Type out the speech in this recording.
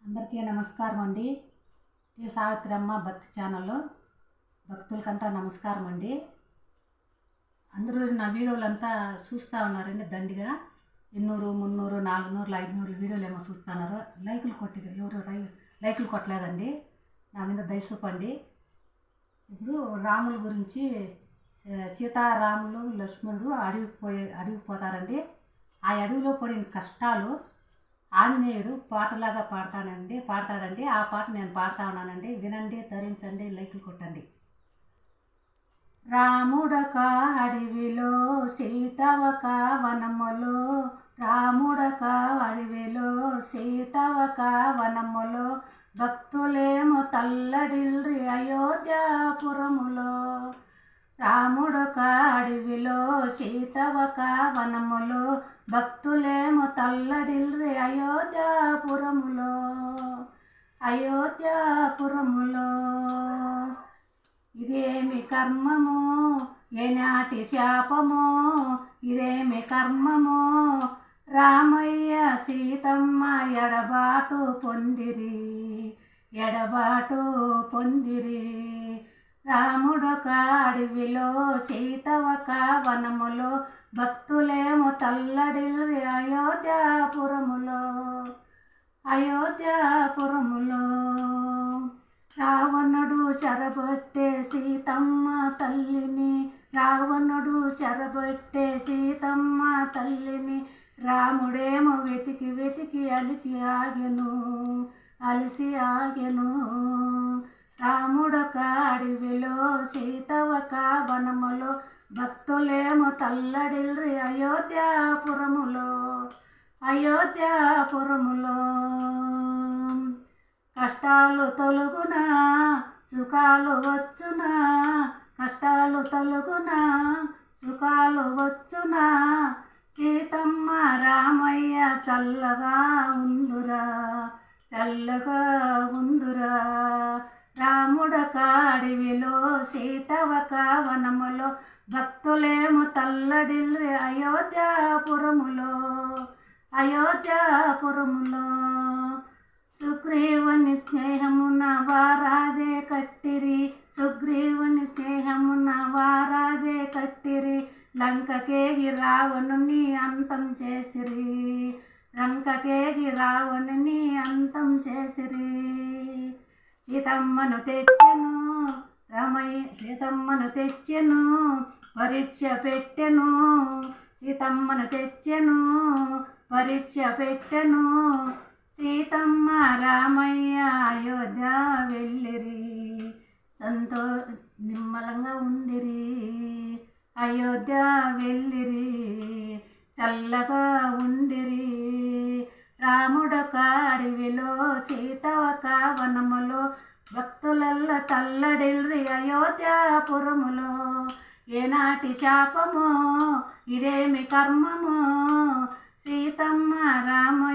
అందరికీ నమస్కారం అండి. టి సావిత్రమ్మ భక్తి ఛానల్లో భక్తులకంతా నమస్కారం అండి. అందరూ నా వీడియోలంతా చూస్తూ ఉన్నారండి. దండిగా 200, 300, 400, 500 వీడియోలు ఏమో చూస్తున్నారు. లైకులు కొట్టిరు, ఎవరు లైకులు కొట్టలేదండి. నా మీద దయచూపండి. ఇప్పుడు రాముల గురించి, సీతారాములు లక్ష్మణుడు అడవికి పోతారండి. ఆ అడవిలో పడిన కష్టాలు ఆంజనేయుడు పాటలాగా పాడతాడండి. ఆ పాట నేను పాడుతా ఉన్నానండి. వినండి, ధరించండి, లైకులు కొట్టండి. రాముడక అడవిలో, సీతవక వనములో, రాముడక అడవిలో, సీతవక వనములో, భక్తులేమో తల్లడిల్రి అయోధ్యాపురములో. రాముడొక అడవిలో, సీతవక వనములో, భక్తులేమో తల్లడిల్రి అయోధ్యాపురములో. అయోధ్యాపురములో ఇదేమి కర్మము, ఏనాటి శాపమో, ఇదేమి కర్మమో, రామయ్య సీతమ్మ ఎడబాటు పొందిరి. రాముడొక అడవిలో, సీతవక వనములో, భక్తులేమో తల్లడిల్రి అయోధ్యాపురములో. రావణుడు చెరబట్టే సీతమ్మ తల్లిని, రాముడేమో వెతికి అలిసి ఆగెను. రాముడొక అడవిలో, సీతవక వనములో, భక్తులేమో తల్లడిల్రి అయోధ్యాపురములో. కష్టాలు తొలగునా, సుఖాలు వచ్చునా, కష్టాలు తొలగునా, సుఖాలు వచ్చునా, సీతమ్మ రామయ్య చల్లగా ఉందురా. రాముడొక అడవిలో, సీతవక వనములో, భక్తులేమో తల్లడిల్రి అయోధ్యాపురములో. సుగ్రీవుని స్నేహమున వారాదే కట్టిరి, లంకకేగి రావణుని అంతం చేసిరి. సీతమ్మను తెచ్చెను, పరీక్ష పెట్టెను. సీతమ్మ రామయ్య అయోధ్య వెళ్ళిరి, నిమ్మలంగా ఉండిరి. అయోధ్య వెళ్ళిరి, చల్లగా ఉండిరి. రాముడొక అడవిలో, సీతవక వనములో, భక్తులల్ల తల్లడిల్రి అయోధ్యాపురములో. ఏనాటి శాపమో, ఇదేమి కర్మమో, సీతమ్మ రామయ్య